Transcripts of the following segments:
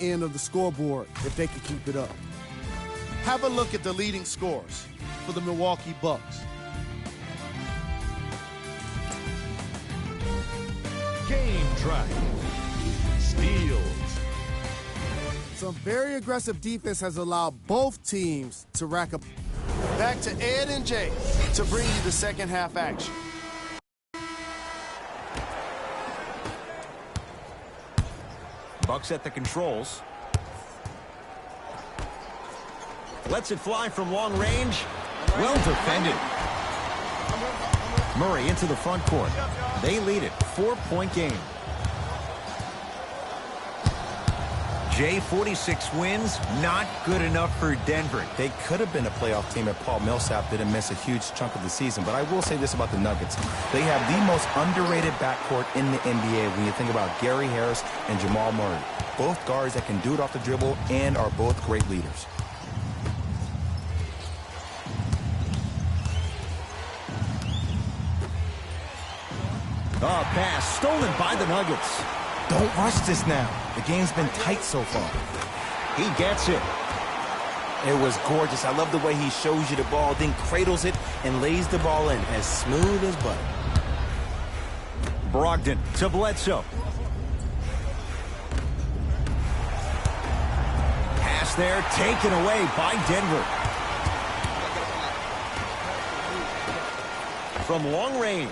end of the scoreboard if they can keep it up. Have a look at the leading scores for the Milwaukee Bucks. Game track. Steals. Some very aggressive defense has allowed both teams to rack up. Back to Ed and Jay to bring you the second half action. Bucks at the controls. Lets it fly from long range. Well defended. Murray into the front court. They lead it. 4-point game. Jay, 46 wins, not good enough for Denver. They could have been a playoff team if Paul Millsap didn't miss a huge chunk of the season. But I will say this about the Nuggets. They have the most underrated backcourt in the NBA when you think about Gary Harris and Jamal Murray. Both guards that can do it off the dribble and are both great leaders. Oh, pass stolen by the Nuggets. Don't rush this now. The game's been tight so far. He gets it. It was gorgeous. I love the way he shows you the ball, then cradles it and lays the ball in as smooth as butter. Brogdon to Bledsoe. Pass there, taken away by Denver. From long range.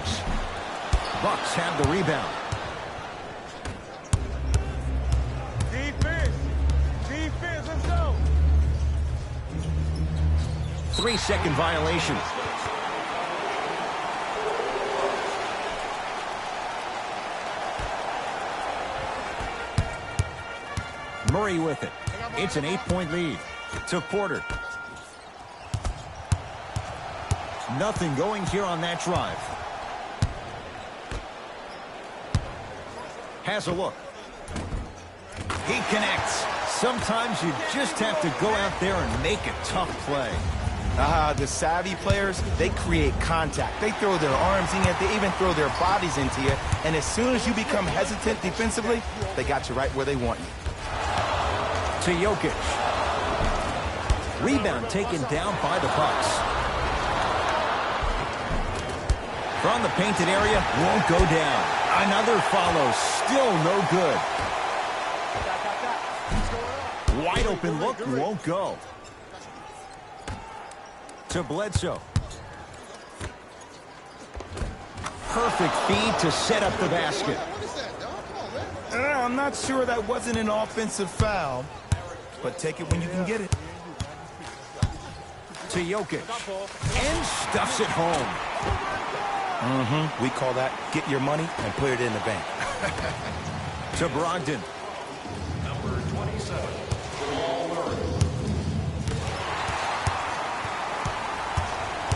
Bucks have the rebound. Defense, let's go. 3-second violation. Murray with it. It's an 8-point lead. To Porter. Nothing going here on that drive. Has a look. He connects. Sometimes you just have to go out there and make a tough play. The savvy players, they create contact. They throw their arms in you. They even throw their bodies into you. And as soon as you become hesitant defensively, they got you right where they want you. To Jokic. Rebound taken down by the Bucks. From the painted area, won't go down. Another follow, still no good. Wide open look, won't go. To Bledsoe. Perfect feed to set up the basket. I'm not sure that wasn't an offensive foul, but take it when you can get it. To Jokic. And stuffs it home. We call that get your money and put it in the bank. To Brogdon. Number 27.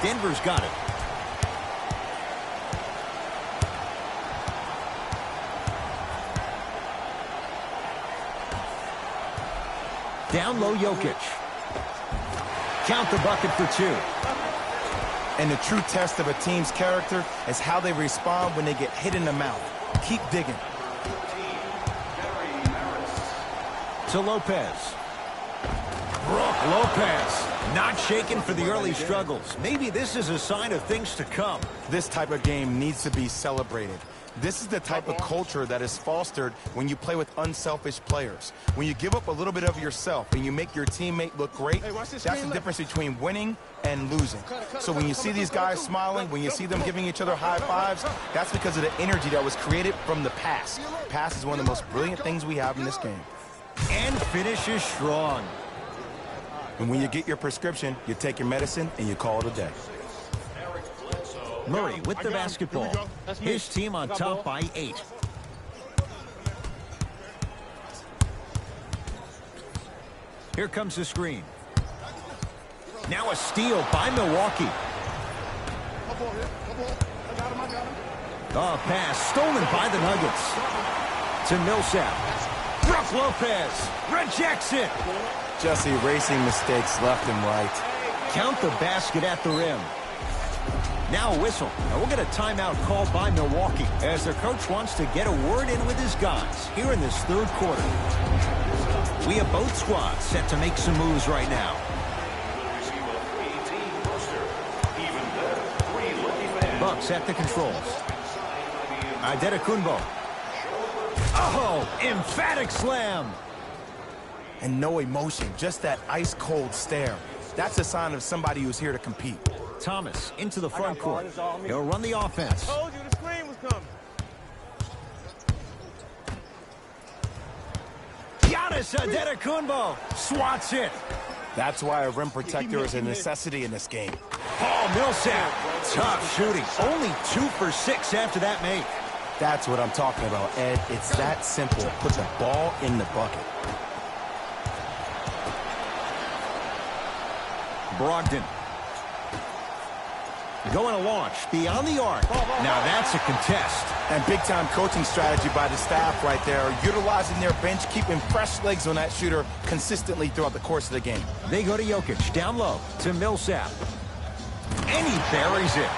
Denver's got it. Down low, Jokic. Count the bucket for 2. And the true test of a team's character is how they respond when they get hit in the mouth. Keep digging. To Lopez. Brook Lopez. Not shaken for the early struggles. Maybe this is a sign of things to come. This type of game needs to be celebrated. This is the type of culture that is fostered when you play with unselfish players. When you give up a little bit of yourself and you make your teammate look great, that's the difference between winning and losing. So when you see these guys smiling, when you see them giving each other high fives, that's because of the energy that was created from the pass. Pass is one of the most brilliant things we have in this game. And finishes strong. And when you get your prescription, you take your medicine and you call it a day. Murray with the basketball. His team on top by 8. Here comes the screen. Now a steal by Milwaukee. Oh, pass stolen by the Nuggets. To Millsap. Brook Lopez rejects it. Just erasing mistakes left and right. Count the basket at the rim. Now a whistle. And we'll get a timeout called by Milwaukee as their coach wants to get a word in with his guys here in this third quarter. We have both squads set to make some moves right now. Bucks at the controls. Adetokunbo. Oh, emphatic slam. And no emotion, just that ice-cold stare. That's a sign of somebody who's here to compete. Thomas into the front court. He'll run the offense. I told you the screen was coming. Giannis Adetokunbo swats it. That's why a rim protector is a necessity in this game. Paul Millsap, tough shooting. Only 2 for 6 after that make. That's what I'm talking about, Ed. It's that simple. Put the ball in the bucket. Brogdon. Going to launch beyond the arc. Now that's a contest. And big-time coaching strategy by the staff right there, utilizing their bench, keeping fresh legs on that shooter consistently throughout the course of the game. They go to Jokic, down low to Millsap. And he buries it.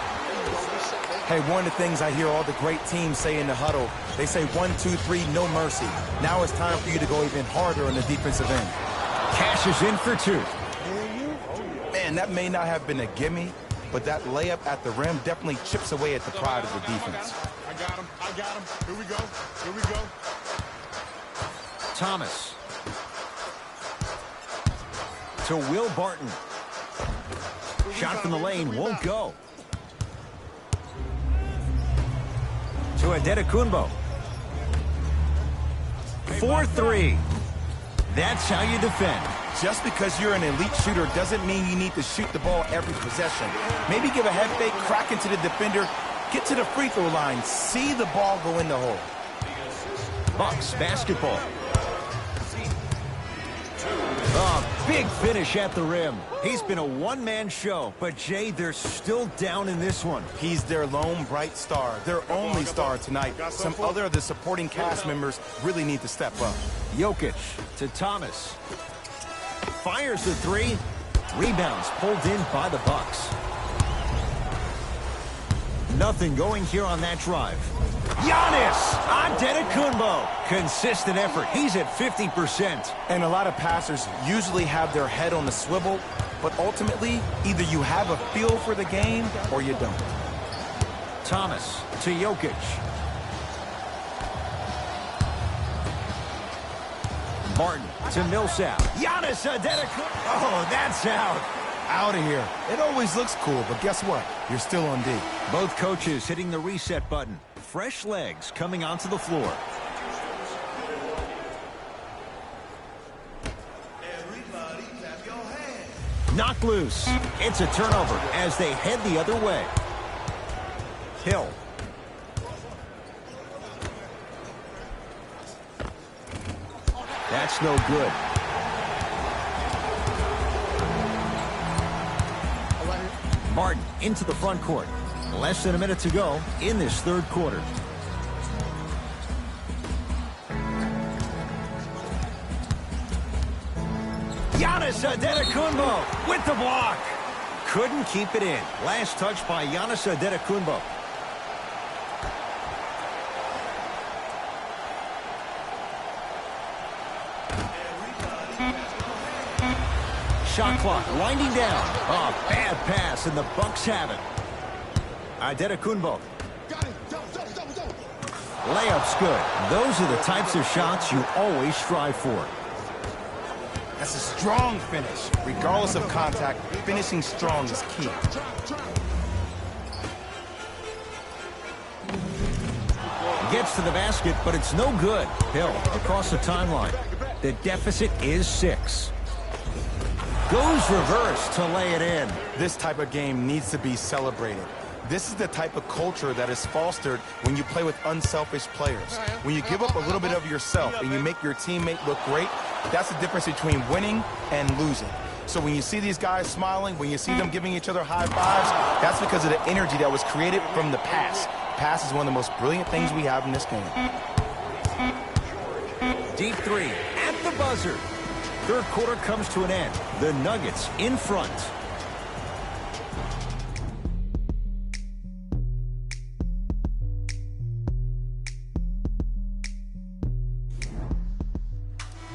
Hey, one of the things I hear all the great teams say in the huddle, they say 1, 2, 3, no mercy. Now it's time for you to go even harder on the defensive end. Cashes in for 2. Man, that may not have been a gimme, but that layup at the rim definitely chips away at the pride of the defense. I got him. Here we go. Thomas. To Will Barton. Shot from the lane won't go. To Adetokunbo. 4-3. That's how you defend. Just because you're an elite shooter doesn't mean you need to shoot the ball every possession. Maybe give a head fake, crack into the defender, get to the free throw line, see the ball go in the hole. Bucks basketball. A big finish at the rim. He's been a one-man show, but Jay, they're still down in this one. He's their lone bright star, their only star tonight. Some other of the supporting cast members really need to step up. Jokic to Thomas. Fires the 3. Rebounds pulled in by the Bucks. Nothing going here on that drive. Giannis Antetokounmpo. Consistent effort. He's at 50%. And a lot of passers usually have their head on the swivel, but ultimately, either you have a feel for the game or you don't. Thomas to Jokic. Martin to Millsap. Giannis Antetokounmpo. Oh, that's out. Out of here. It always looks cool, but guess what? You're still on D. Both coaches hitting the reset button. Fresh legs coming onto the floor. Everybody clap your hands. Knocked loose. It's a turnover as they head the other way. Hill. That's no good. Martin into the front court. Less than a minute to go in this third quarter. Giannis Antetokounmpo with the block. Couldn't keep it in. Last touch by Giannis Antetokounmpo. Shot clock winding down. Oh, bad pass, and the Bucks have it. Adetokunbo. Layup's good. Those are the types of shots you always strive for. That's a strong finish. Regardless of contact, finishing strong is key. Gets to the basket, but it's no good. Hill across the timeline. The deficit is 6. Goes reverse to lay it in. This type of game needs to be celebrated. This is the type of culture that is fostered when you play with unselfish players. When you give up a little bit of yourself and you make your teammate look great, that's the difference between winning and losing. So when you see these guys smiling, when you see them giving each other high fives, that's because of the energy that was created from the pass. Pass is one of the most brilliant things we have in this game. Deep 3 at the buzzer. Third quarter comes to an end. The Nuggets in front.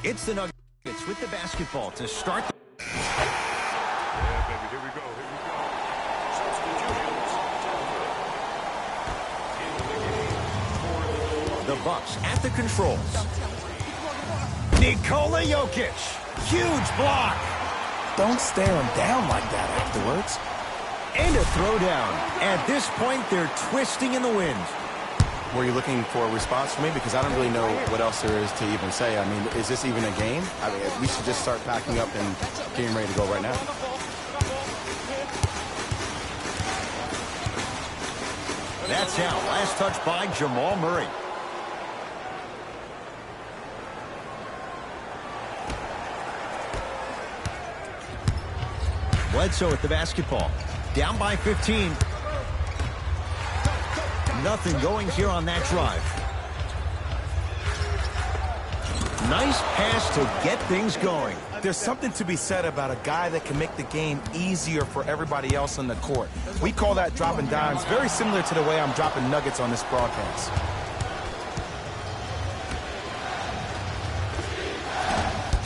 It's the Nuggets Nuggets with the basketball to start. Yeah, baby, here we go, here we go. The Bucks at the controls. Nikola Jokic. Huge block. Don't stare him down like that afterwards. And a throwdown. At this point, they're twisting in the wind. Were you looking for a response from me? Because I don't really know what else there is to even say. I mean, is this even a game? I mean, we should just start packing up and getting ready to go right now. That's out. Last touch by Jamal Murray. Bledsoe at the basketball. Down by 15. Nothing going here on that drive. Nice pass to get things going. There's something to be said about a guy that can make the game easier for everybody else on the court. We call that dropping dimes, very similar to the way I'm dropping nuggets on this broadcast.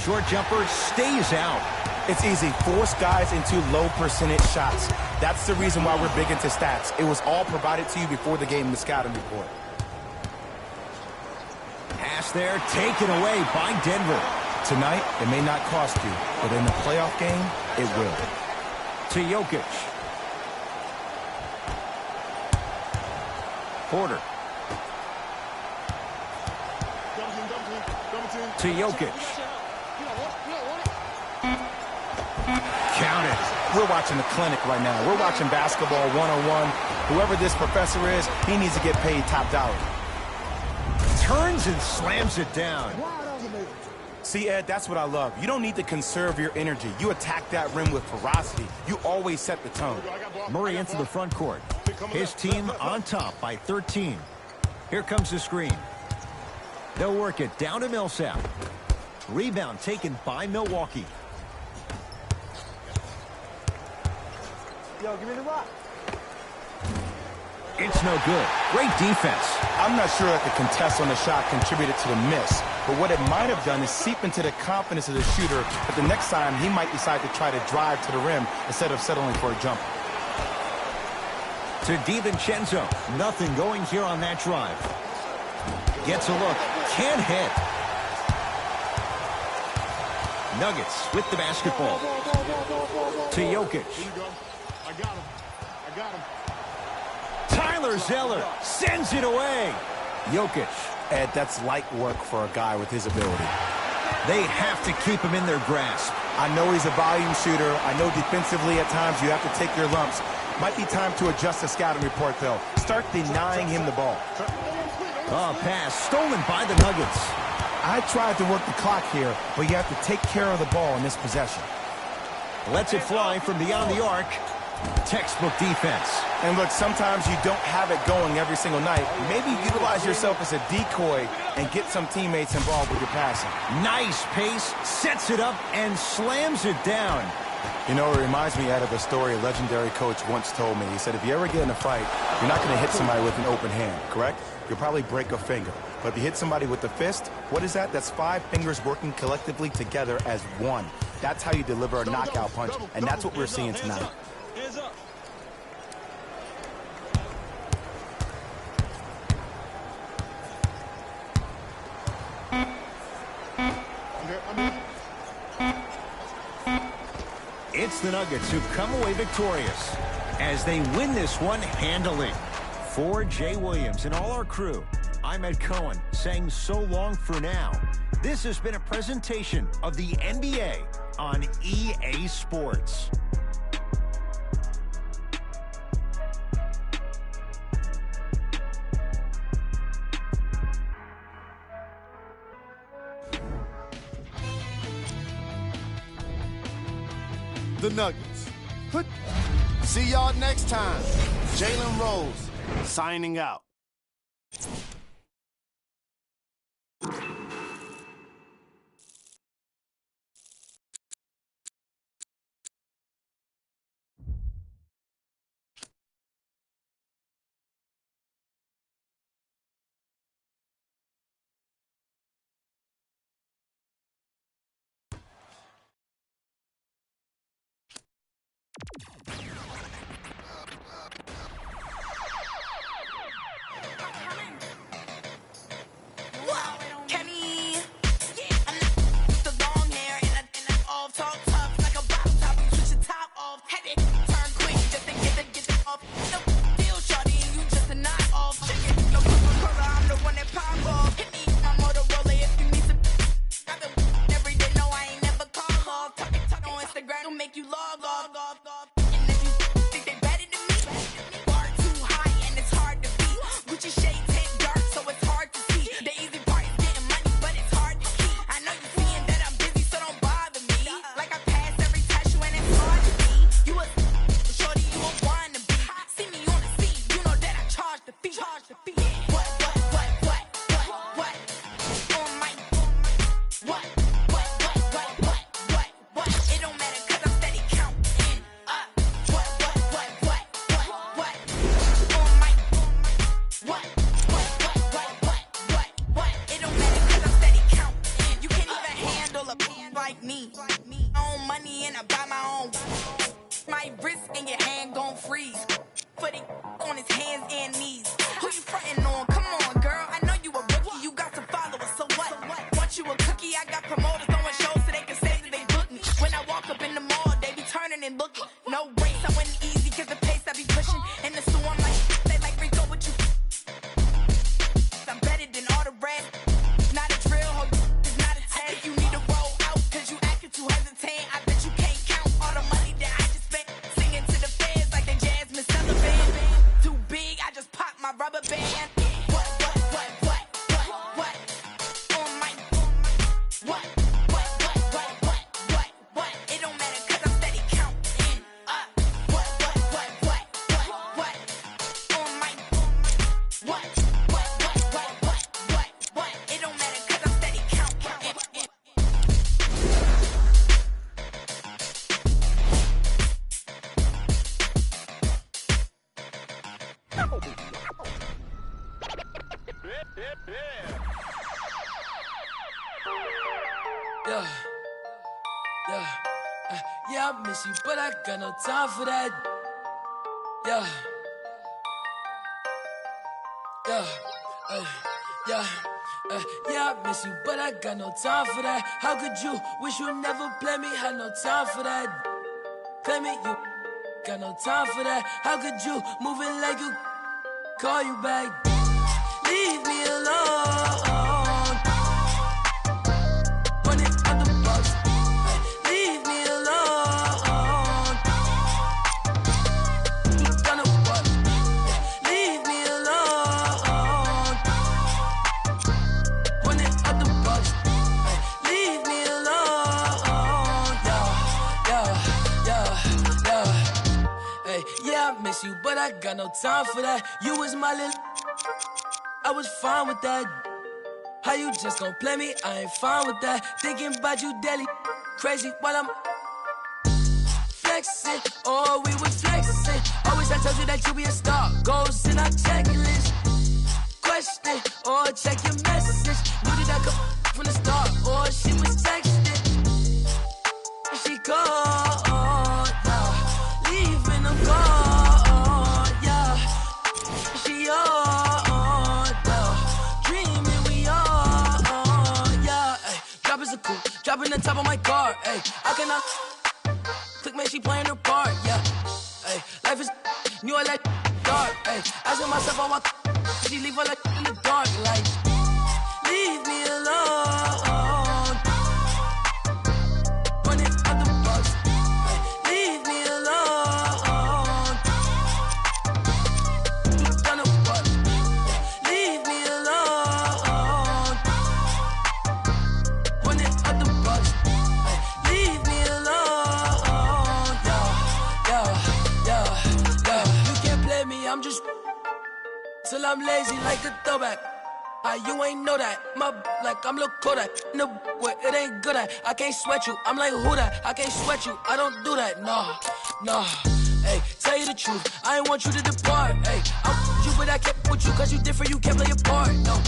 Short jumper stays out. It's easy. Force guys into low percentage shots. That's the reason why we're big into stats. It was all provided to you before the game in the scouting report. Pass there, taken away by Denver. Tonight, it may not cost you, but in the playoff game, it will. To Jokic. Porter. To Jokic. Count it. We're watching the clinic right now. We're watching basketball one-on-one. Whoever this professor is, he needs to get paid top dollar. Turns and slams it down. See, Ed, that's what I love. You don't need to conserve your energy. You attack that rim with ferocity. You always set the tone. Murray into the front court. His team on top by 13. Here comes the screen. They'll work it down to Millsap. Rebound taken by Milwaukee. Yo, give me the rock. It's no good. Great defense. I'm not sure that the contest on the shot contributed to the miss, but what it might have done is seep into the confidence of the shooter, but the next time he might decide to try to drive to the rim instead of settling for a jumper. To DiVincenzo. Nothing going here on that drive. Gets a look. Can't hit. Nuggets with the basketball. To Jokic. I got him. I got him. Tyler Zeller sends it away. Jokic. Ed, that's light work for a guy with his ability. They have to keep him in their grasp. I know he's a volume shooter. I know defensively at times you have to take your lumps. Might be time to adjust the scouting report, though. Start denying him the ball. Pass stolen by the Nuggets. I tried to work the clock here, but you have to take care of the ball in this possession. Lets it fly from beyond the arc. Textbook defense. And look, sometimes you don't have it going every single night. Maybe utilize yourself as a decoy and get some teammates involved with your passing. Nice pace, sets it up, and slams it down. You know, it reminds me out of a story a legendary coach once told me. He said, if you ever get in a fight, you're not going to hit somebody with an open hand, correct? You'll probably break a finger. But if you hit somebody with the fist, what is that? That's 5 fingers working collectively together as one. That's how you deliver a knockout punch, and that's what we're seeing tonight. Hands up. It's the Nuggets who come away victorious as they win this one handily. For Jay Williams and all our crew, I'm Ed Cohen saying so long for now. This has been a presentation of the NBA on EA Sports. The Nuggets. See y'all next time. Jalen Rose signing out. like me. Own money and I buy my own. My wrist and your hand gon' freeze. Put it on his hands and knees. Who you frontin' on? Come on, girl. I know you a rookie. You got some followers. So what? Want you a cookie? I got promoters throwing shows so they can say that they book me. When I walk up in the mall, they be turning and looking. No race, I went easy cause the pace I be pushing. In the store, I'm like, they like Rico, what you? I'm better than all the rest. Not a drill, ho, it's not a test. You need to roll out cause you acting too hesitant. I bet you can't count all the money that I just spent. Singing to the fans like they Jasmine Sullivan. Too big, I just popped my rubber band. What? On my, what? It don't matter cause I'm steady counting up. What? On my, what? It don't matter cause I'm steady counting. Yeah, I miss you, but I got no time for that. Yeah, I miss you, but I got no time for that. How could you wish you never play me? Had no time for that. Play me, you got no time for that. How could you move it like you call you back? Leave me alone. Run it out the box. Leave me alone. You got no what? Leave me alone. Run it out the box. Leave me alone. Hey, yeah, I miss you, but I got no time for that. You was my little, I was fine with that. How you just gon' play me? I ain't fine with that. Thinking about you daily, crazy while I'm flexing. Oh, we was flexing. Always I told you that you be a star. Goals in our checklist. Question or check your message. Knew that I come from the start. Or she was texting. She called, yeah. Leaving them gone, yeah. She on, yeah. Dreaming we on, yeah. Ay, drop is a coupe, dropping the top of my car. Ay, I cannot click, man, she playing her part, yeah. Ay, life is new, I like dark. Ay, asking myself on my she leave her like in the dark, like leave me alone. Run it out the box. Ay, leave me alone. You got no what? Leave me alone. Run it out the box. Ay, leave me alone. Yeah. You can't play me, I'm just till I'm lazy like a throwback. You ain't know that. My like I'm Lil Kodak. No, what it ain't good at. I can't sweat you. I'm like who that? I can't sweat you. I don't do that. No. Hey, tell you the truth. I ain't want you to depart. Hey, I'm with you, but I kept with you cause you different. You can't play your part. No.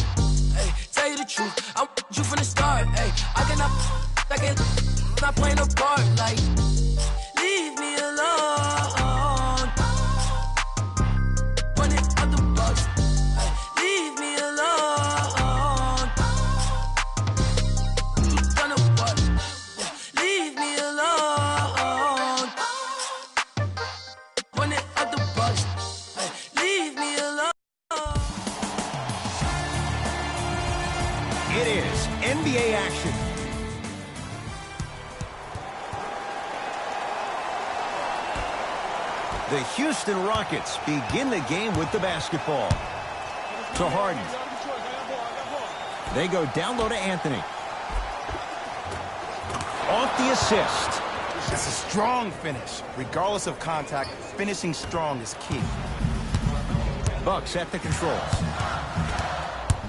Hey, tell you the truth. I'm with you from the start. Hey, I can't not playing a part. Like, leave me alone. Run it out the box. Hey, leave me alone. You got no what? Yeah, leave me alone. Run it out the box. Hey, leave me alone. It is NBA action. The Houston Rockets begin the game with the basketball. To Harden. They go down low to Anthony. Off the assist. It's a strong finish. Regardless of contact, finishing strong is key. Bucks at the controls.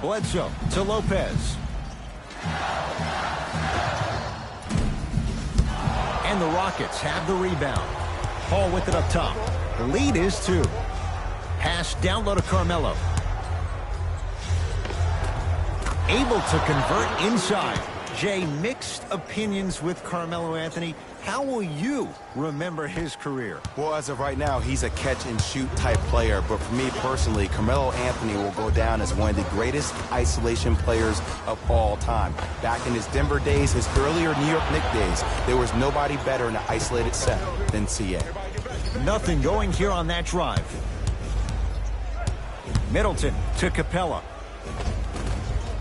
Bledsoe to Lopez. And the Rockets have the rebound. Hall with it up top. The lead is 2. Pass down low to Carmelo. Able to convert inside. Jay, mixed opinions with Carmelo Anthony. How will you remember his career? Well, as of right now, he's a catch-and-shoot type player. But for me personally, Carmelo Anthony will go down as one of the greatest isolation players of all time. Back in his Denver days, his earlier New York Knicks days, there was nobody better in an isolated set than CA. Nothing going here on that drive. Middleton to Capella.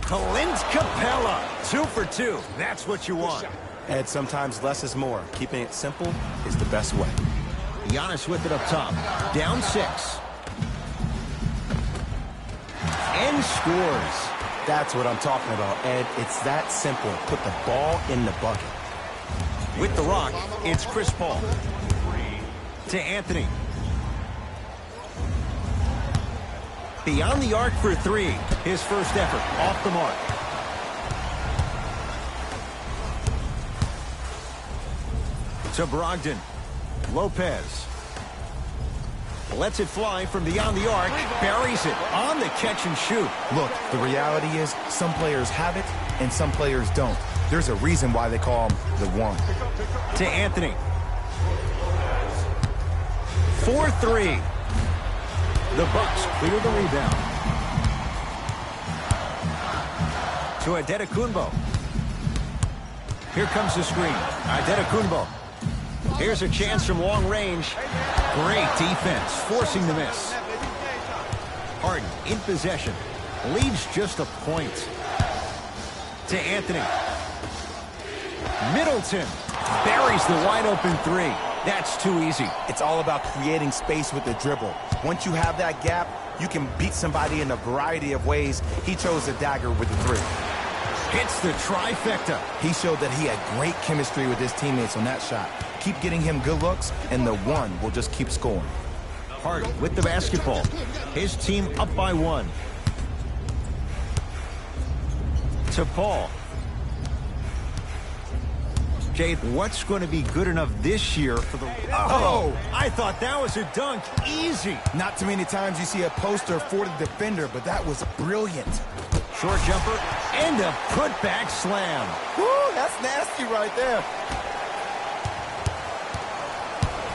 Clint Capella, 2 for 2. That's what you want. And sometimes less is more. Keeping it simple is the best way. Giannis with it up top. Down 6. And scores. That's what I'm talking about, Ed. It's that simple. Put the ball in the bucket. With the rock, it's Chris Paul. To Anthony. Beyond the arc for 3. His first effort off the mark. To Brogdon. Lopez. Lets it fly from beyond the arc. Buries it on the catch and shoot. Look, the reality is some players have it and some players don't. There's a reason why they call him the one. To Anthony. 4-3. The Bucks clear the rebound. To Adetokunbo. Here comes the screen. Adetokunbo. Here's a chance from long range. Great defense, forcing the miss. Harden in possession. Leads just a point. To Anthony. Middleton buries the wide open 3. That's too easy. It's all about creating space with the dribble. Once you have that gap, you can beat somebody in a variety of ways. He chose the dagger with the 3. Hits the trifecta. He showed that he had great chemistry with his teammates on that shot. Keep getting him good looks, and the one will just keep scoring. Harden with the basketball. His team up by 1. To Paul. Jay, what's going to be good enough this year for the... Oh! I thought that was a dunk. Easy. Not too many times you see a poster for the defender, but that was brilliant. Short jumper and a putback slam. Woo, that's nasty right there.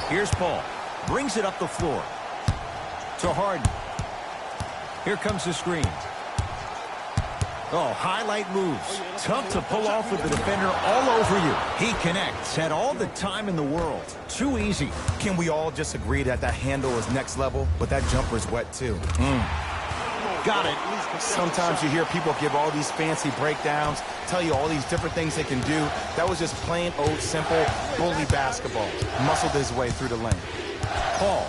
Here's Paul. Brings it up the floor. To Harden. Here comes the screen. Oh, highlight moves. Tough to pull off with the defender all over you. He connects. Had all the time in the world. Too easy. Can we all just agree that that handle is next level? But that jumper's wet, too. Got it. Sometimes you hear people give all these fancy breakdowns, tell you all these different things they can do. That was just plain old simple bully basketball. Muscled his way through the lane. Paul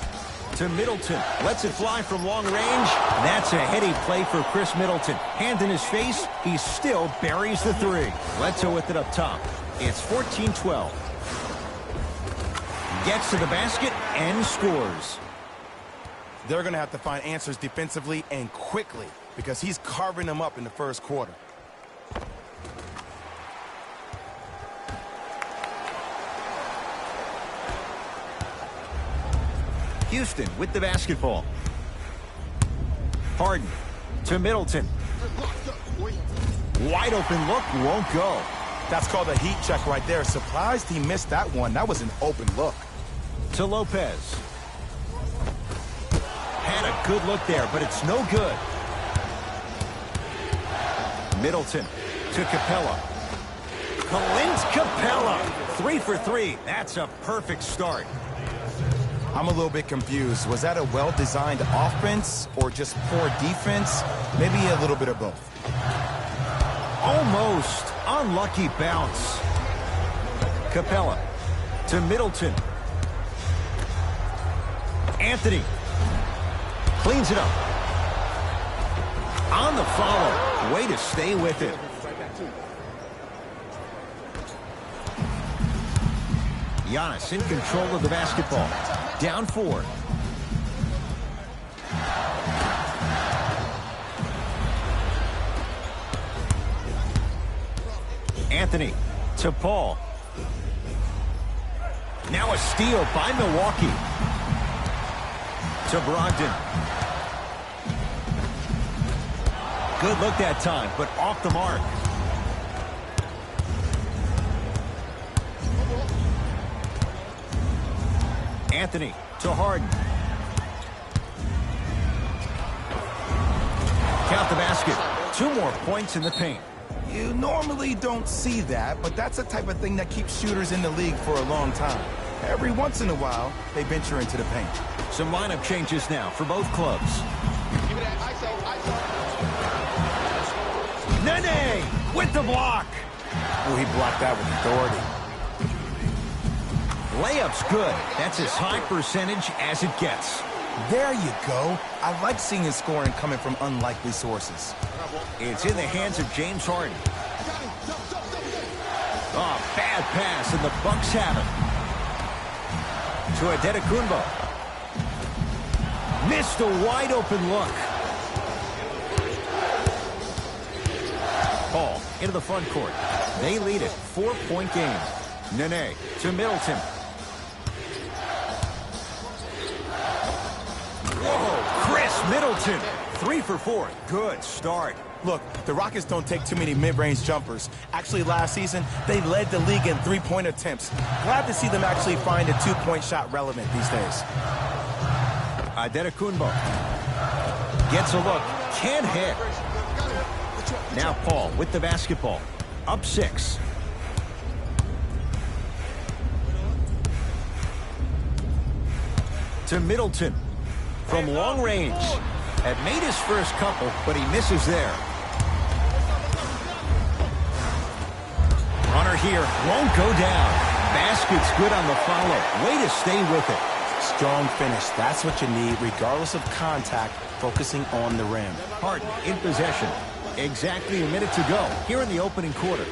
to Middleton. Lets it fly from long range. That's a heady play for Chris Middleton. Hand in his face. He still buries the 3. Bledsoe with it up top. It's 14-12. Gets to the basket and scores. They're going to have to find answers defensively and quickly because he's carving them up in the first quarter. Houston with the basketball. Harden to Middleton. Wide open look, won't go. That's called a heat check right there. Surprised he missed that one. That was an open look. To Lopez. Had a good look there, but it's no good. Middleton to Capella. Clint Capella. 3 for 3. That's a perfect start. I'm a little bit confused. Was that a well-designed offense or just poor defense? Maybe a little bit of both. Almost. Unlucky bounce. Capella to Middleton. Anthony cleans it up. On the follow. Way to stay with it. Giannis in control of the basketball. Down 4. Anthony to Paul. Now a steal by Milwaukee. To Brogdon. Good look that time, but off the mark. Anthony to Harden. Count the basket. 2 more points in the paint. You normally don't see that, but that's the type of thing that keeps shooters in the league for a long time. Every once in a while, they venture into the paint. Some lineup changes now for both clubs. Give me that ISO. Nene with the block. Oh, he blocked that with authority. Layup's good. That's as high percentage as it gets. There you go. I like seeing his scoring coming from unlikely sources. It's in the hands of James Harden. Oh, bad pass, and the Bucks have it. To Adetokunbo. Missed a wide-open look. Paul into the front court. They lead it. 4-point game. Nene to Middleton. Whoa, Chris Middleton. 3 for 4. Good start. Look, the Rockets don't take too many mid-range jumpers. Actually, last season, they led the league in 3-point attempts. Glad to see them actually find a 2-point shot relevant these days. Adetokunbo gets a look. Can't hit. Now Paul with the basketball. Up 6. To Middleton. From long range. Had made his first couple, but he misses there. Runner here won't go down. Basket's good on the follow. Way to stay with it. Strong finish. That's what you need, regardless of contact, focusing on the rim. Harden in possession. Exactly a minute to go here in the opening quarter.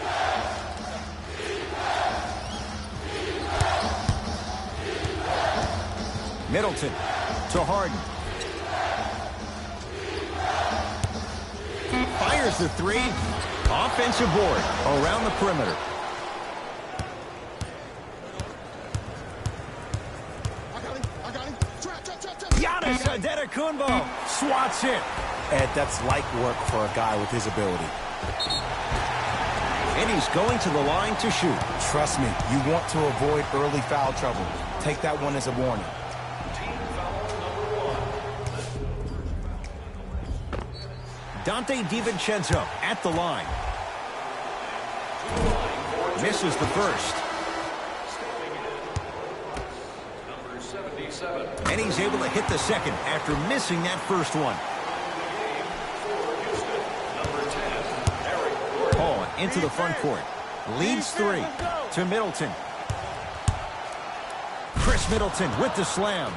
Middleton to Harden. Fires the 3. Offensive board around the perimeter. Giannis Adetokunbo swats it. Ed, that's light work for a guy with his ability. And he's going to the line to shoot. Trust me, you want to avoid early foul trouble. Take that one as a warning. Dante DiVincenzo at the line. Misses the first. And he's able to hit the second after missing that first one. Paul into the front court. Leads 3 to Middleton. Chris Middleton with the slam.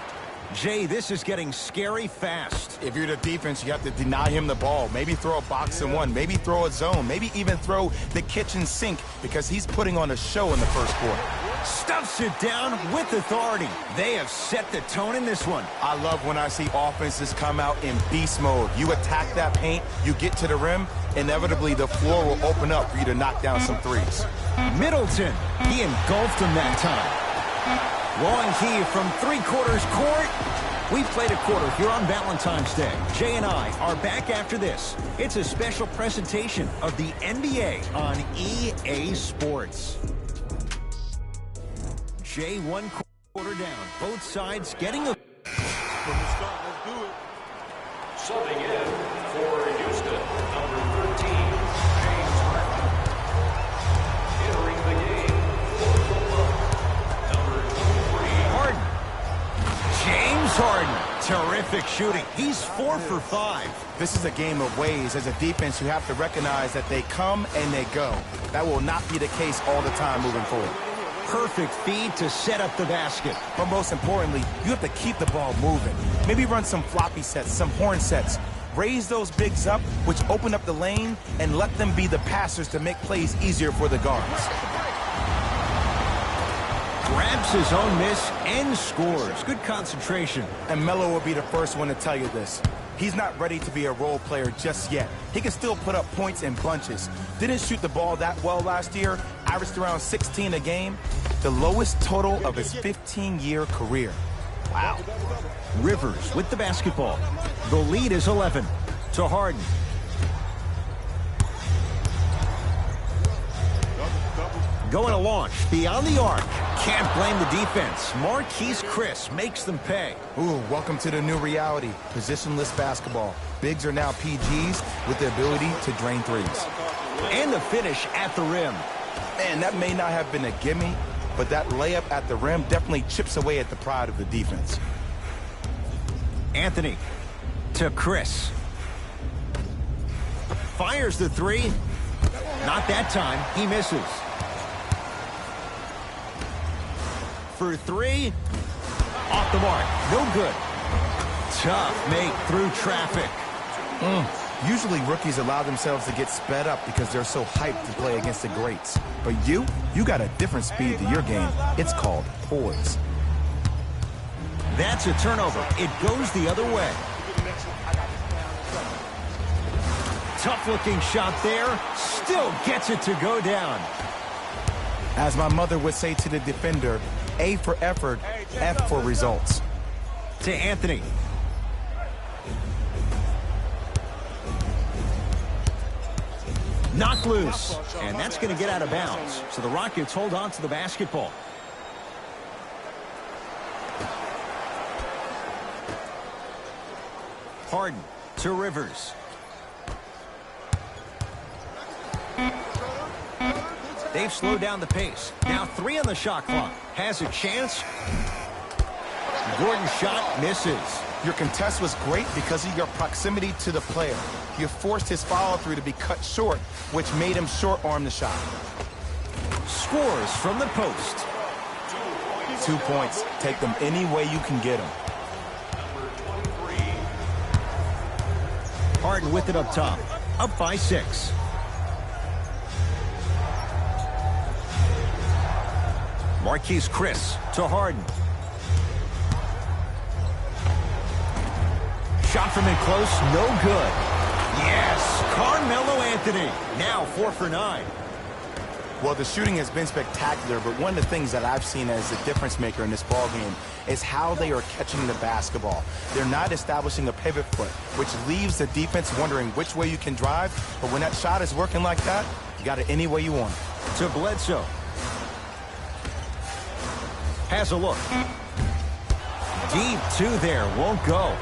Jay, this is getting scary fast. If you're the defense, you have to deny him the ball. Maybe throw a box and one. Maybe throw a zone. Maybe even throw the kitchen sink because he's putting on a show in the first quarter. Stuffs it down with authority. They have set the tone in this one. I love when I see offenses come out in beast mode. You attack that paint, you get to the rim, inevitably the floor will open up for you to knock down some threes. Middleton, he engulfed him that time. Long key from 3/4 court. We played a quarter here on Valentine's Day. Jay and I are back after this. It's a special presentation of the NBA on EA Sports. Jay, 1 quarter down. Both sides getting a... From the start, let's do it. Subbing in for Houston, number 13, James Harden. Entering the game for the Bucks, number 23. Harden. James Harden. Terrific shooting. He's 4 for 5. This is a game of ways. As a defense, you have to recognize that they come and they go. That will not be the case all the time moving forward. Perfect feed to set up the basket. But most importantly, you have to keep the ball moving. Maybe run some floppy sets, some horn sets. Raise those bigs up, which open up the lane, and let them be the passers to make plays easier for the guards. Grabs his own miss and scores. Good concentration. And Melo will be the first one to tell you this. He's not ready to be a role player just yet. He can still put up points in bunches. Didn't shoot the ball that well last year. Averaged around 16 a game. The lowest total of his 15-year career. Wow. Rivers with the basketball. The lead is 11 to Harden. Going to launch. Beyond the arc. Can't blame the defense. Marquise Chris makes them pay. Ooh, welcome to the new reality. Positionless basketball. Bigs are now PGs with the ability to drain threes. And the finish at the rim. Man, that may not have been a gimme, but that layup at the rim definitely chips away at the pride of the defense. Anthony to Chris. Fires the three. Not that time. He misses. For three. Off the mark. No good. Tough make through traffic. Usually rookies allow themselves to get sped up because they're so hyped to play against the greats. But you got a different speed to your game. It's called poise. That's a turnover. It goes the other way. Tough-looking shot there. Still gets it to go down. As my mother would say to the defender, A for effort, F for results. To Anthony. Knocked loose. And that's going to get out of bounds. So the Rockets hold on to the basketball. Harden to Rivers. They've slowed down the pace. Now 3 on the shot clock. Has a chance. Gordon's shot misses. Your contest was great because of your proximity to the player. You forced his follow-through to be cut short, which made him short-arm the shot. Scores from the post. 2 points. Take them any way you can get them. Harden with it up top. Up by 6. Marquise Chris to Harden. Shot from in close, no good. Yes, Carmelo Anthony. Now 4 for 9. Well, the shooting has been spectacular, but one of the things that I've seen as the difference maker in this ballgame is how they are catching the basketball. They're not establishing a pivot foot, which leaves the defense wondering which way you can drive, but when that shot is working like that, you got it any way you want. To Bledsoe. Has a look. Deep 2 there, won't go.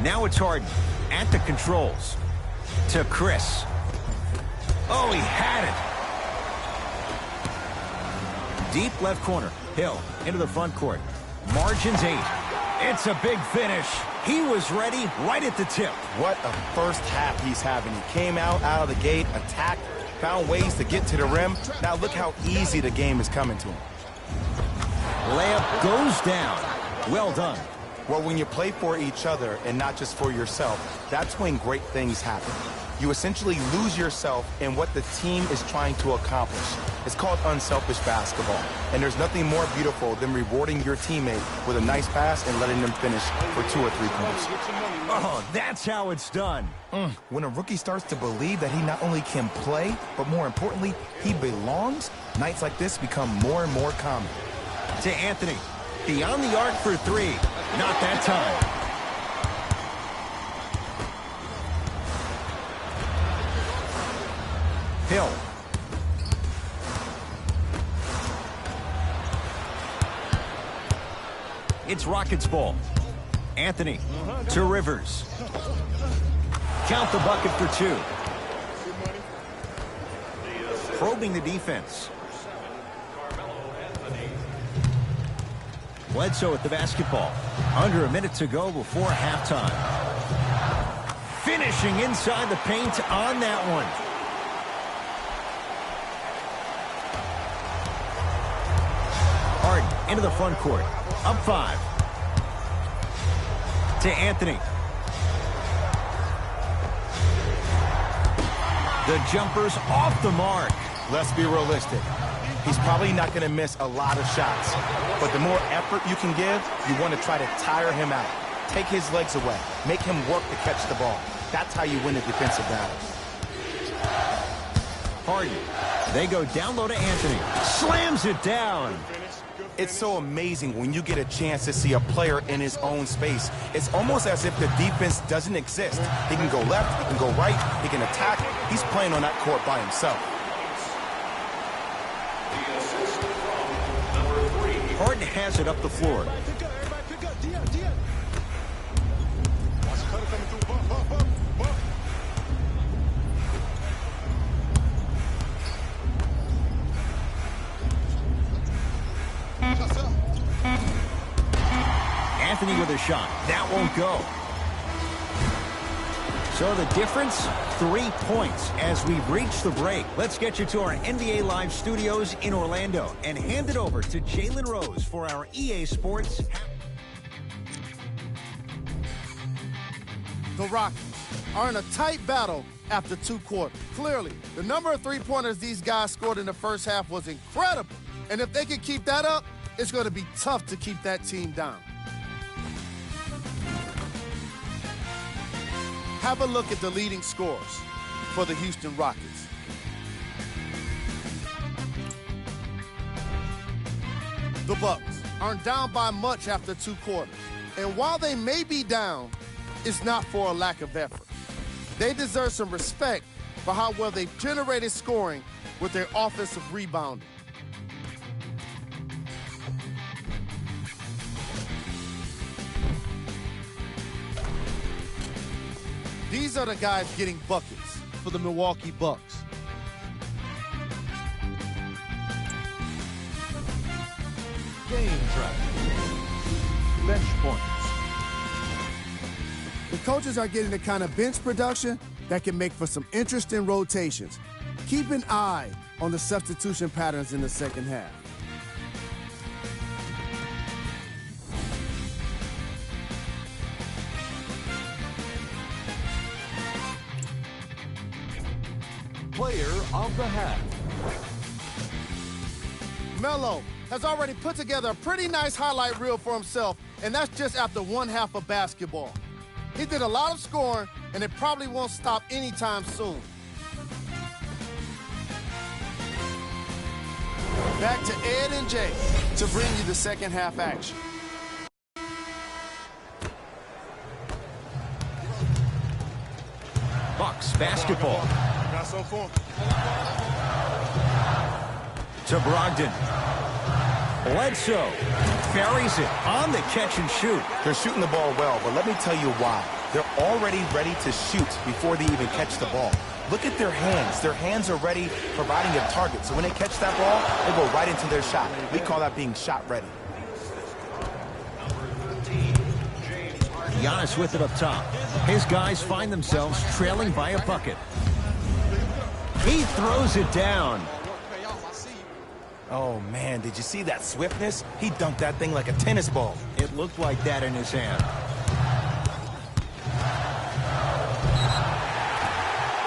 Now it's Harden at the controls. To Chris. Oh, he had it. Deep left corner. Hill into the front court. Margins 8. It's a big finish. He was ready right at the tip. What a first half he's having. He came out of the gate, attacked, found ways to get to the rim. Now look how easy the game is coming to him. Layup goes down. Well done. Well, when you play for each other and not just for yourself, that's when great things happen. You essentially lose yourself in what the team is trying to accomplish. It's called unselfish basketball. And there's nothing more beautiful than rewarding your teammate with a nice pass and letting them finish for 2 or 3 points. Oh, that's how it's done. When a rookie starts to believe that he not only can play, but more importantly, he belongs, nights like this become more and more common. To Anthony. Beyond the arc for 3. Not that time. Hill. It's Rockets ball. Anthony to Rivers. Count the bucket for 2. Probing the defense. Bledsoe with the basketball. Under a minute to go before halftime. Finishing inside the paint on that one. Harden into the front court. Up 5. To Anthony. The jumper's off the mark. Let's be realistic. He's probably not going to miss a lot of shots. But the more effort you can give, you want to try to tire him out. Take his legs away. Make him work to catch the ball. That's how you win a defensive battle. Harden. They go down low to Anthony. Slams it down. It's so amazing when you get a chance to see a player in his own space. It's almost as if the defense doesn't exist. He can go left, he can go right, he can attack, He's playing on that court by himself. The assist from number 3. Harden has it up the floor. Anthony with a shot. That won't go. So the difference, 3 points as we reach the break. Let's get you to our NBA Live studios in Orlando and hand it over to Jalen Rose for our EA Sports. The Rockets are in a tight battle after 2 quarters. Clearly, the number of three-pointers these guys scored in the first half was incredible. And if they can keep that up, it's going to be tough to keep that team down. Have a look at the leading scorers for the Houston Rockets. The Bucks aren't down by much after 2 quarters. And while they may be down, it's not for a lack of effort. They deserve some respect for how well they've generated scoring with their offensive rebounding. These are the guys getting buckets for the Milwaukee Bucks. Game track. Bench points. The coaches are getting the kind of bench production that can make for some interesting rotations. Keep an eye on the substitution patterns in the second half. Player of the half. Melo has already put together a pretty nice highlight reel for himself, and that's just after 1 half of basketball. He did a lot of scoring, and it probably won't stop anytime soon. Back to Ed and Jay to bring you the second half action. Bucks basketball. Got some for him. To Brogdon. Bledsoe buries it on the catch and shoot. They're shooting the ball well, but let me tell you why. They're already ready to shoot before they even catch the ball. Look at their hands. Their hands are ready, providing a target. So when they catch that ball, they go right into their shot. We call that being shot ready. Giannis with it up top. His guys find themselves trailing by a bucket. He throws it down. Oh, man, did you see that swiftness? He dunked that thing like a tennis ball. It looked like that in his hand.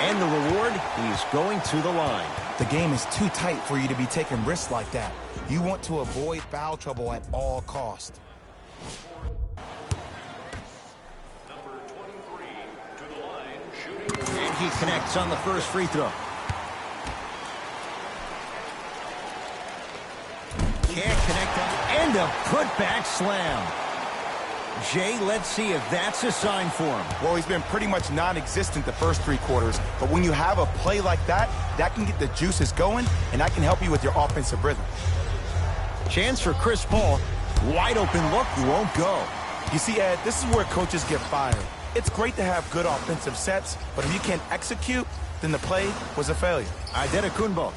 And the reward, he's going to the line. The game is too tight for you to be taking risks like that. You want to avoid foul trouble at all costs. Number 23 to the line, shooting. And he connects on the first free throw. Can't connect on, and a putback slam. Jay, let's see if that's a sign for him. Well, he's been pretty much non-existent the first 3 quarters, but when you have a play like that, that can get the juices going, and that can help you with your offensive rhythm. Chance for Chris Paul. Wide open look, won't go. You see, Ed, this is where coaches get fired. It's great to have good offensive sets, but if you can't execute, then the play was a failure. Adetokunbo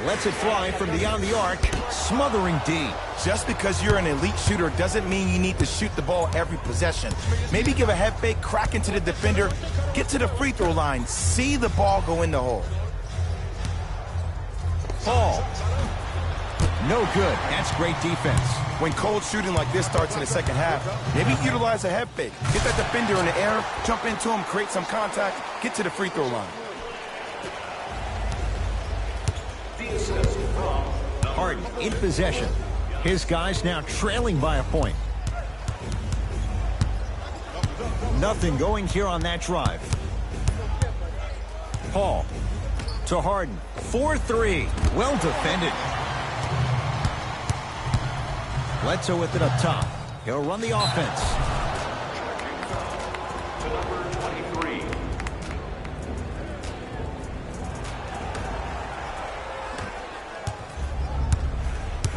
lets it fly from beyond the arc, smothering D. Just because you're an elite shooter doesn't mean you need to shoot the ball every possession. Maybe give a head fake, crack into the defender, get to the free throw line, see the ball go in the hole. Paul. No good. That's great defense. When cold shooting like this starts in the second half, maybe utilize a head fake. Get that defender in the air, jump into him, create some contact, get to the free throw line. Harden in possession. His guys now trailing by a point. Nothing going here on that drive. Paul to Harden. 4-3. Well defended. Bledsoe with it up top. He'll run the offense. To number 23.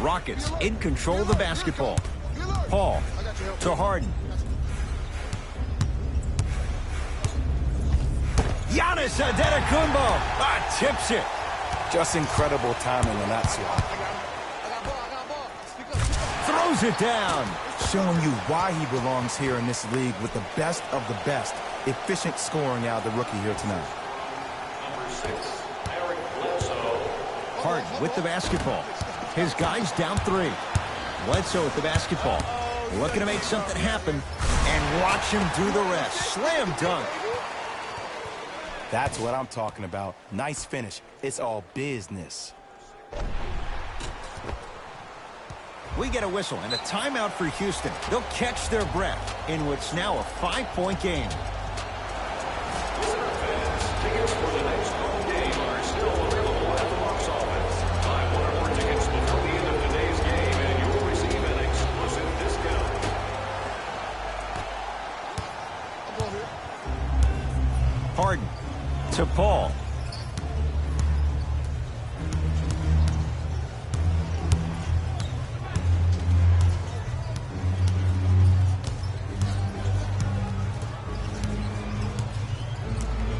Rockets in control of the basketball. Paul to Harden. Giannis Antetokounmpo tips it. Just incredible timing on that swap. Throws it down. Showing you why he belongs here in this league with the best of the best. Efficient scoring out of the rookie here tonight. Number 6, Eric Bledsoe. Harden with the basketball. His guys down 3. Bledsoe with the basketball. Looking to make something happen. And watch him do the rest. Slam dunk. That's what I'm talking about. Nice finish. It's all business. We get a whistle and a timeout for Houston. They'll catch their breath in what's now a 5-point game. Visitor fans, tickets for the next home game are still available at the box office. Buy one or more tickets before the end of today's game and you will receive an exclusive discount. Harden to Paul.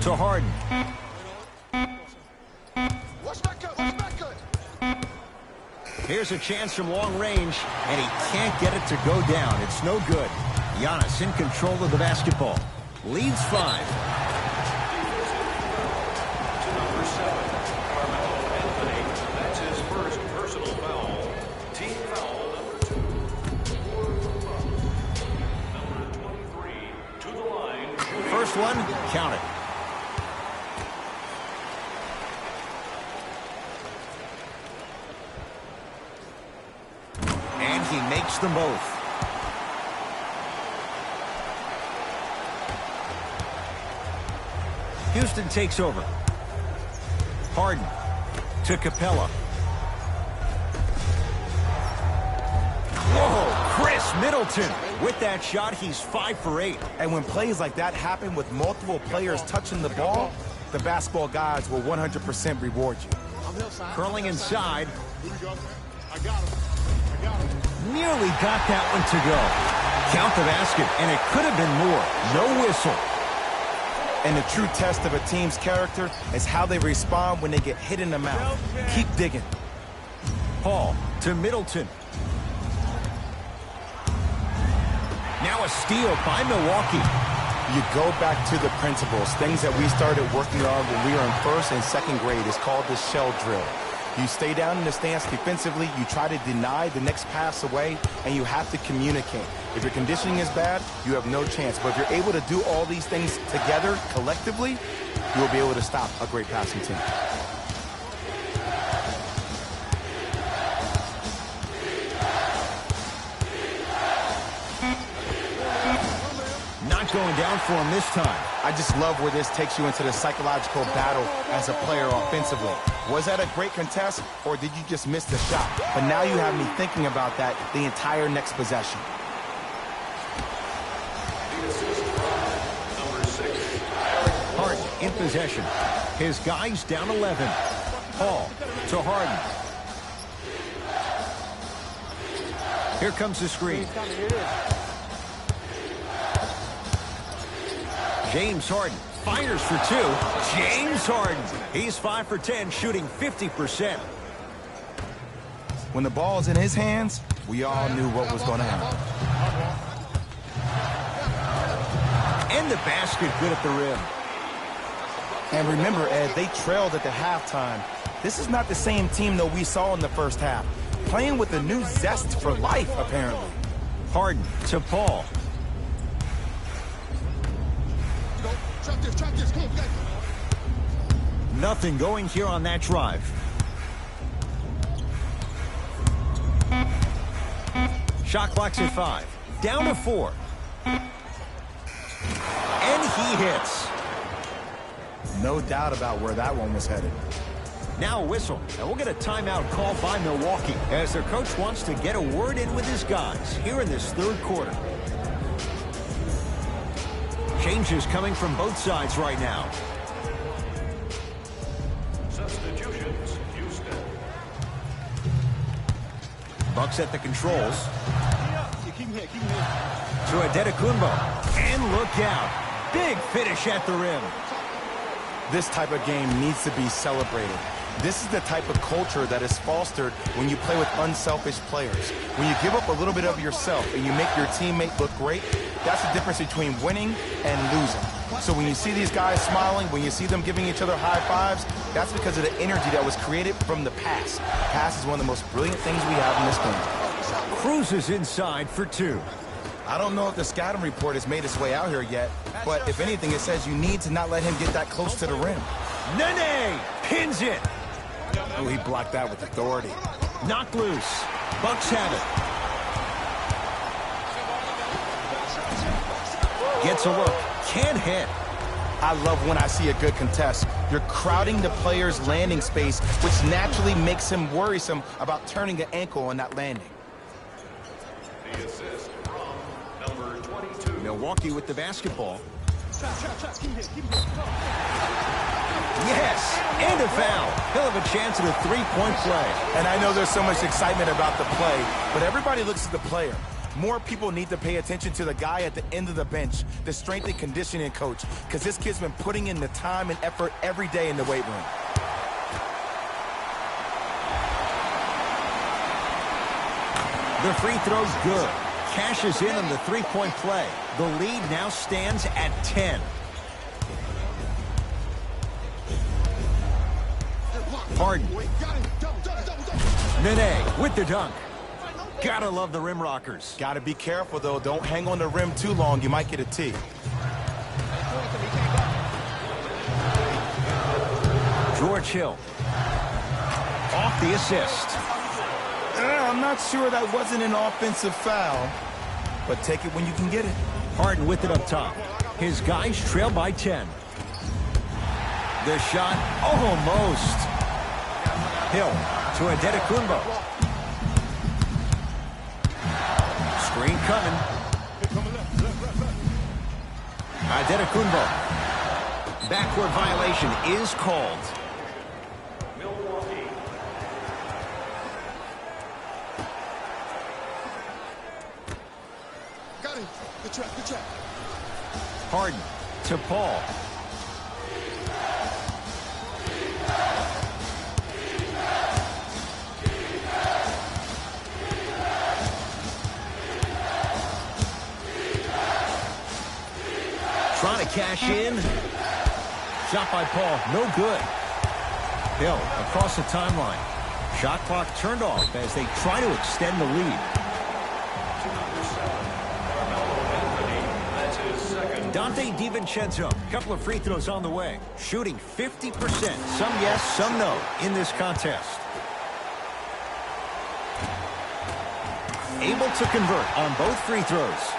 To Harden. Here's a chance from long range, and he can't get it to go down. It's no good. Giannis in control of the basketball. Leads 5. First one, count it. And he makes them both. Houston takes over. Harden to Capella. Whoa, Chris Middleton. With that shot, he's 5 for 8. And when plays like that happen with multiple players touching the ball, the basketball guys will 100% reward you. Curling inside. Nearly got that one to go. Count the basket, and it could have been more. No whistle. And the true test of a team's character is how they respond when they get hit in the mouth. Keep digging. Paul to Middleton. Now a steal by Milwaukee. You go back to the principles, things that we started working on when we were in 1st and 2nd grade. It's called the shell drill. You stay down in the stance defensively, you try to deny the next pass away, and you have to communicate. If your conditioning is bad, you have no chance. But if you're able to do all these things together, collectively, you'll be able to stop a great passing team. Not going down for him this time. I just love where this takes you into the psychological battle as a player offensively. Was that a great contest, or did you just miss the shot? But now you have me thinking about that the entire next possession. Harden in possession. His guys down 11. Paul to Harden. Here comes the screen. James Harden fires for 2. James Harden. He's 5 for 10, shooting 50%. When the ball's in his hands, we all knew what was going to happen. And the basket good at the rim. And remember, Ed, they trailed at the halftime. This is not the same team that we saw in the first half. Playing with a new zest for life, apparently. Harden to Paul. Nothing going here on that drive. Shot clock's at 5. Down to 4. And he hits. No doubt about where that one was headed. Now a whistle, and we'll get a timeout call by Milwaukee as their coach wants to get a word in with his guys here in this 3rd quarter. Changes coming from both sides right now. Substitutions, Houston. Bucks at the controls. To Adetokunbo. And look out. Big finish at the rim. This type of game needs to be celebrated. This is the type of culture that is fostered when you play with unselfish players. When you give up a little bit of yourself and you make your teammate look great, that's the difference between winning and losing. So when you see these guys smiling, when you see them giving each other high fives, that's because of the energy that was created from the pass. Pass is one of the most brilliant things we have in this game. Cruises inside for 2. I don't know if the scouting report has made its way out here yet, but if anything, it says you need to not let him get that close to the rim. Nene pins it. Oh, he blocked that with authority. Knocked loose. Bucks have it. Gets a look. Can't hit. I love when I see a good contest. You're crowding the player's landing space, which naturally makes him worrisome about turning an ankle on that landing. The assist from number 22. Milwaukee with the basketball. Yes, and a foul. He'll have a chance at a three-point play. And I know there's so much excitement about the play, but everybody looks at the player. More people need to pay attention to the guy at the end of the bench, the strength and conditioning coach, because this kid's been putting in the time and effort every day in the weight room. The free throw's good. Cashes in on the three-point play. The lead now stands at 10. Harden. Nene with the dunk. Gotta love the rim rockers. Gotta be careful, though. Don't hang on the rim too long. You might get a tee. George Hill. Off the assist. I'm not sure that wasn't an offensive foul, but take it when you can get it. Harden with it up top. His guys trail by 10. The shot almost. Hill to Adetokunbo. Screen coming. Adetokunbo. Backcourt violation is called. Milwaukee. Got him. Good track, good track. Harden to Paul. Trying to cash in. Shot by Paul, no good. Hill across the timeline. Shot clock turned off as they try to extend the lead. Dante DiVincenzo, couple of free throws on the way. Shooting 50%. Some yes, some no in this contest. Able to convert on both free throws.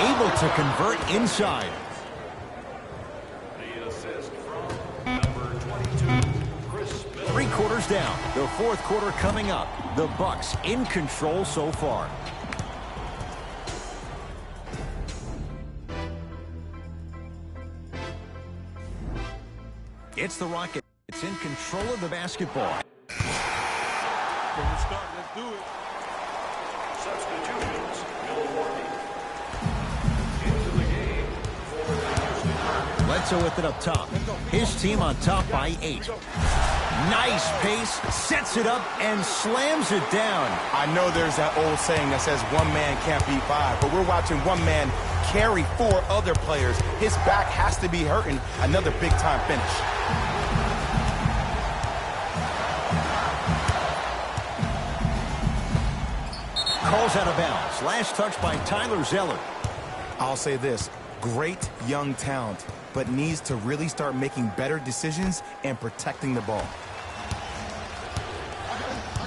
Able to convert inside. The assist from number 22, Chris Miller. 3 quarters down. The fourth quarter coming up. The Bucks in control so far. It's the Rockets. It's in control of the basketball. From the start, let's do it. Substitutions, Milwaukee. Into the game for the Houston Rockets. Bledsoe with it up top. His team on top by 8. Nice pace, sets it up, and slams it down. I know there's that old saying that says one man can't beat 5, but we're watching one man carry 4 other players. His back has to be hurting. Another big-time finish. Calls out of bounds. Last touch by Tyler Zeller. I'll say this, great young talent, but needs to really start making better decisions and protecting the ball.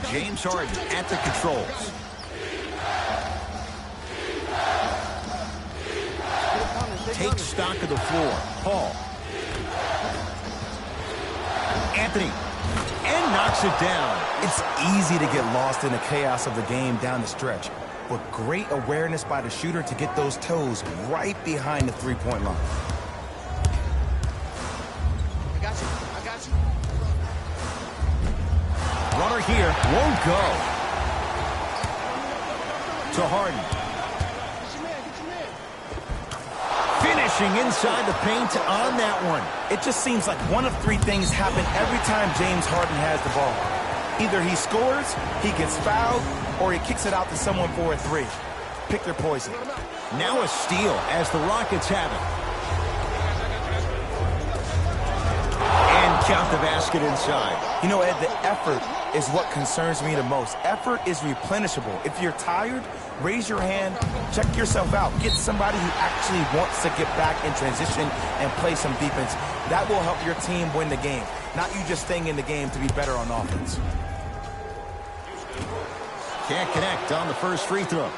James Harden at the controls. Takes stock of the floor. Paul. Anthony. And knocks it down. It's easy to get lost in the chaos of the game down the stretch. but great awareness by the shooter to get those toes right behind the three-point line. I got you. Runner here won't go. To Harden. Finishing inside the paint on that one. It just seems like one of three things happen every time James Harden has the ball. Either he scores, he gets fouled, or he kicks it out to someone for a three. Pick your poison. Now a steal as the Rockets have it. And count the basket inside. You know, Ed, the effort is what concerns me the most. Effort is replenishable. If you're tired, raise your hand, check yourself out. Get somebody who actually wants to get back in transition and play some defense. That will help your team win the game, not you just staying in the game to be better on offense. Can't connect on the first free throw.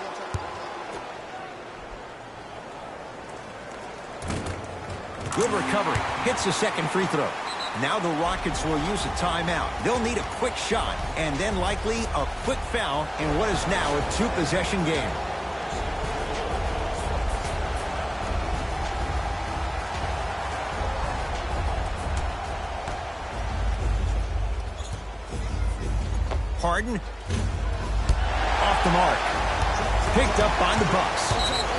Good recovery. Hits the second free throw. Now the Rockets will use a timeout. They'll need a quick shot and then likely a quick foul in what is now a two-possession game. Harden. Off the mark. Picked up by the Bucks.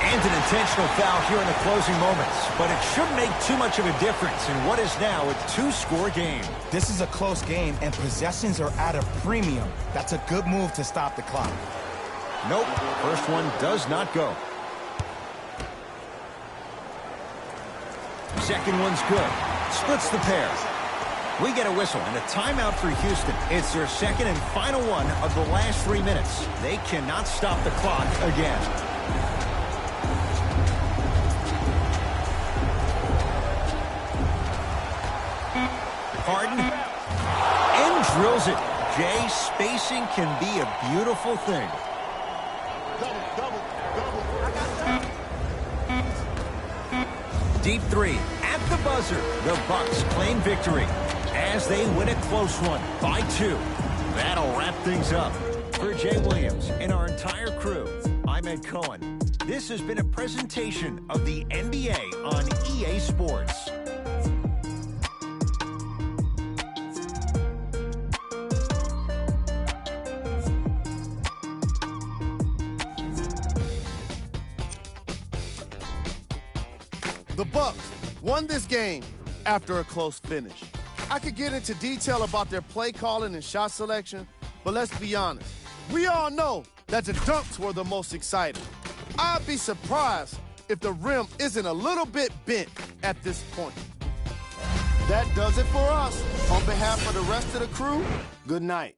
And an intentional foul here in the closing moments. But it shouldn't make too much of a difference in what is now a two-score game. This is a close game, and possessions are at a premium. That's a good move to stop the clock. Nope. First one does not go. Second one's good. Splits the pair. We get a whistle and a timeout for Houston. It's their second and final one of the last 3 minutes. They cannot stop the clock again. Harden. And drills it. Jay, spacing can be a beautiful thing. Deep three. At the buzzer, the Bucks claim victory as they win a close one by 2. That'll wrap things up. For Jay Williams and our entire crew, I'm Ed Cohen. This has been a presentation of the NBA on EA Sports. The Bucks won this game after a close finish. I could get into detail about their play calling and shot selection, but let's be honest. We all know that the dunks were the most exciting. I'd be surprised if the rim isn't a little bit bent at this point. That does it for us. On behalf of the rest of the crew, good night.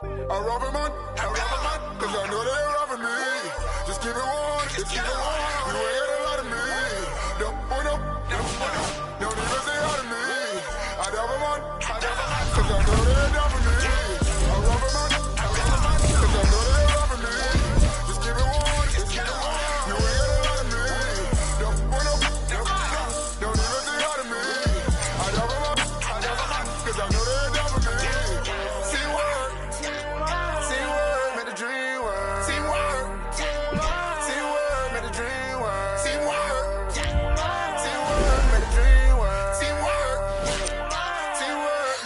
I rob a man, cause I know they're robbing me. Just keep it one, just keep it one. You ain't got a lot of me. Don't point up, don't even say out of me. I rob a man, cause I know they're robbing me. I rob a man, cause I know they're robbing me. Just keep it one, just keep it one. You ain't got a lot of me. Don't point up, don't even say out of me. I rob a man, cause I know they're robbing me. See what?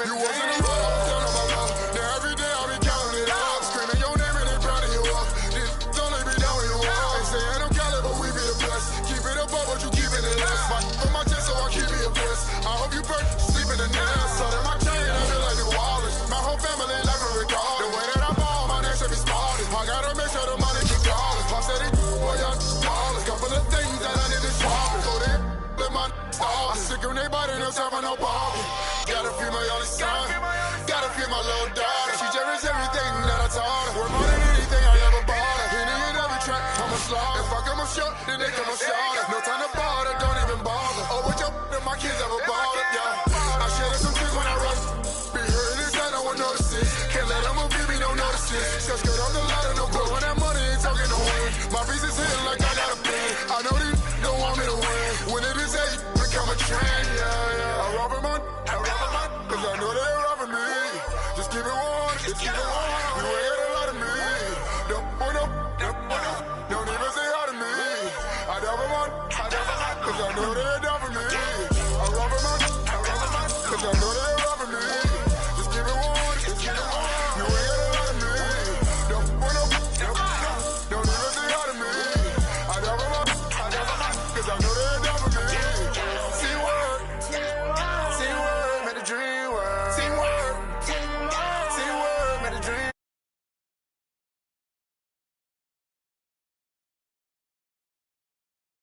You wasn't around. got enough time for no bargain. Gotta feed my only son. Gotta feed my little daughter. She cherish everything that I taught her. Worth more than anything I ever bought her. Penny in every track, I'm a slaughter. If I come up short, then they come up shorter. No time to bother, don't even bother. Oh, what your then my kids ever bought it, yeah. I shed some tears when I rush. Be hurting inside, no one notices. Can't let them give me no notices.